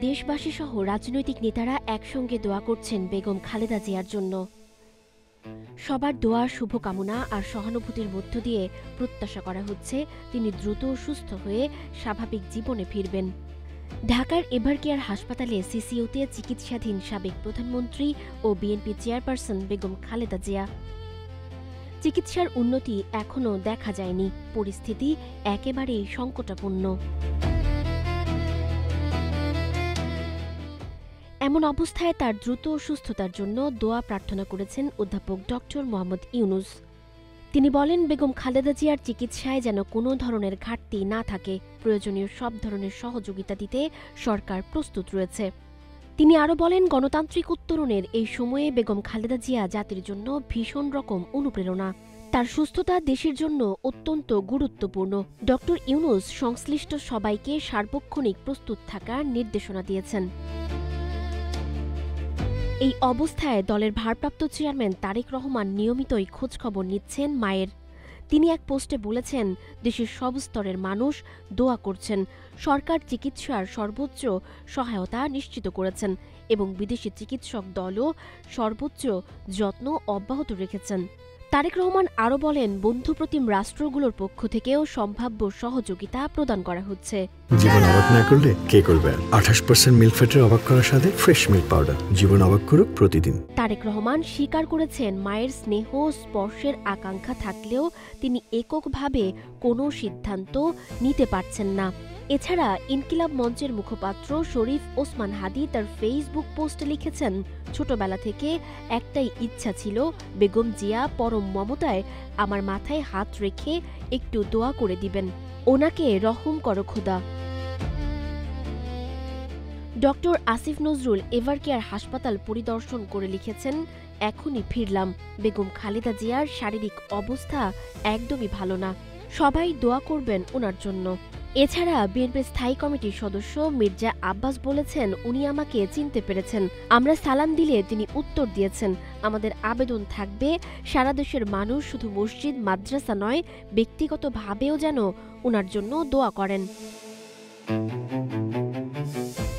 দেশবাসী সহ রাজনৈতিক নেতারা একসঙ্গে দোয়া করছেন বেগম খালেদা জিয়ার জন্য। সবার দোয়া, শুভকামনা আর সহানুভূতির মধ্য দিয়ে প্রত্যাশা করা হচ্ছে তিনি দ্রুত সুস্থ হয়ে স্বাভাবিক জীবনে ফিরবেন। ঢাকার এভারকেয়ার হাসপাতালে সিসিইউতে চিকিৎসাধীন সাবেক প্রধানমন্ত্রী ও বিএনপি চেয়ারপারসন বেগম খালেদা জিয়া। চিকিৎসার উন্নতি এখনও দেখা যায়নি, পরিস্থিতি একেবারেই সংকটাপন্ন। এমন অবস্থায় তার দ্রুত সুস্থতার জন্য দোয়া প্রার্থনা করেছেন অধ্যাপক ডক্টর মোহাম্মদ ইউনুস। তিনি বলেন, বেগম খালেদা জিয়ার চিকিৎসায় যেন কোনো ধরনের ঘাটতি না থাকে, প্রয়োজনীয় সব ধরনের সহযোগিতা দিতে সরকার প্রস্তুত রয়েছে। তিনি আরও বলেন, গণতান্ত্রিক উত্তরণের এই সময়ে বেগম খালেদা জিয়া জাতির জন্য ভীষণ রকম অনুপ্রেরণা। তার সুস্থতা দেশের জন্য অত্যন্ত গুরুত্বপূর্ণ। ডক্টর ইউনুস সংশ্লিষ্ট সবাইকে সার্বক্ষণিক প্রস্তুত থাকার নির্দেশনা দিয়েছেন। এই অবস্থায় দলের ভারপ্রাপ্ত চেয়ারম্যান তারেক রহমান নিয়মিতই খোঁজখবর নিচ্ছেন মায়ের। তিনি এক পোস্টে বলেছেন, দেশের সব স্তরের মানুষ দোয়া করছেন, সরকার চিকিৎসার সর্বোচ্চ সহায়তা নিশ্চিত করেছেন এবং বিদেশি চিকিৎসক দলও সর্বোচ্চ যত্ন অব্যাহত রেখেছেন। তারেক রহমান আরও বলেন, বন্ধুপ্রতিম রাষ্ট্রগুলোর পক্ষ থেকেও সম্ভাব্য সহযোগিতা প্রদান করা হচ্ছে। জীবন অবাক না করলে কে করবে? 28% মিল্ক ফ্যাটের অবাক করার সাথে ফ্রেশ মিল্ক পাউডার। জীবন অবাক করুক প্রতিদিন। তারেক রহমান স্বীকার করেছেন, মায়ের স্নেহ স্পর্শের আকাঙ্ক্ষা থাকলেও তিনি এককভাবে কোনো সিদ্ধান্ত নিতে পারছেন না। এছাড়া ইনকিলাব মঞ্চের মুখপাত্র শরীফ ওসমান হাদি তার ফেসবুক পোস্টে লিখেছেন, ছোটবেলা থেকে একটাই ইচ্ছা ছিল, বেগম জিয়া পরম মমতায় আমার মাথায় হাত রেখে একটু দোয়া করে দিবেন, ওনাকে রহম করো খোদা। ডক্টর আসিফ নজরুল এভারকেয়ার হাসপাতাল পরিদর্শন করে লিখেছেন, এখনই ফিরলাম, বেগম খালেদা জিয়ার শারীরিক অবস্থা একদমই ভালো না, সবাই দোয়া করবেন ওনার জন্য। এছাড়া বিএনপির স্থায়ী কমিটির সদস্য মির্জা আব্বাস বলেছেন, উনি আমাকে চিনতে পেরেছেন, আমরা সালাম দিলে তিনি উত্তর দিয়েছেন। আমাদের আবেদন থাকবে, সারা দেশের মানুষ শুধু মসজিদ মাদ্রাসা নয়, ব্যক্তিগতভাবেও যেন ওনার জন্য দোয়া করেন।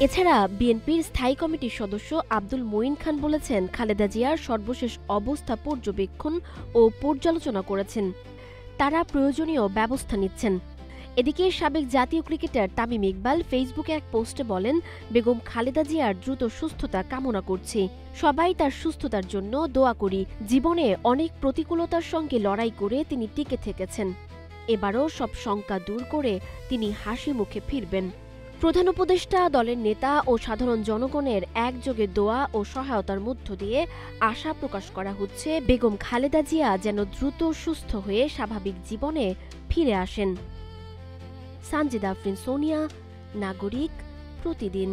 এছাড়া বিএনপির স্থায়ী কমিটির সদস্য আব্দুল মঈন খান বলেছেন, খালেদা জিয়ার সর্বশেষ অবস্থা পর্যবেক্ষণ ও পর্যালোচনা করেছেন, তারা প্রয়োজনীয় ব্যবস্থা নিচ্ছেন। এদিকে সাবেক জাতীয় ক্রিকেটার তামিম ইকবাল ফেসবুকে এক পোস্টে বলেন, বেগম খালেদা জিয়ার দ্রুত সুস্থতা কামনা করছি, সবাই তার সুস্থতার জন্য দোয়া করি। জীবনে অনেক প্রতিকূলতার সঙ্গে লড়াই করে তিনি টিকে থেকেছেন, এবারও সব শঙ্কা দূর করে তিনি হাসি মুখে ফিরবেন। প্রধান উপদেষ্টা, দলের নেতা ও সাধারণ জনগণের একযোগে দোয়া ও সহায়তার মধ্য দিয়ে আশা প্রকাশ করা হচ্ছে, বেগম খালেদা জিয়া যেন দ্রুত সুস্থ হয়ে স্বাভাবিক জীবনে ফিরে আসেন। সানজিদা আফরিন, সোনিয়া, নাগরিক, প্রতিদিন।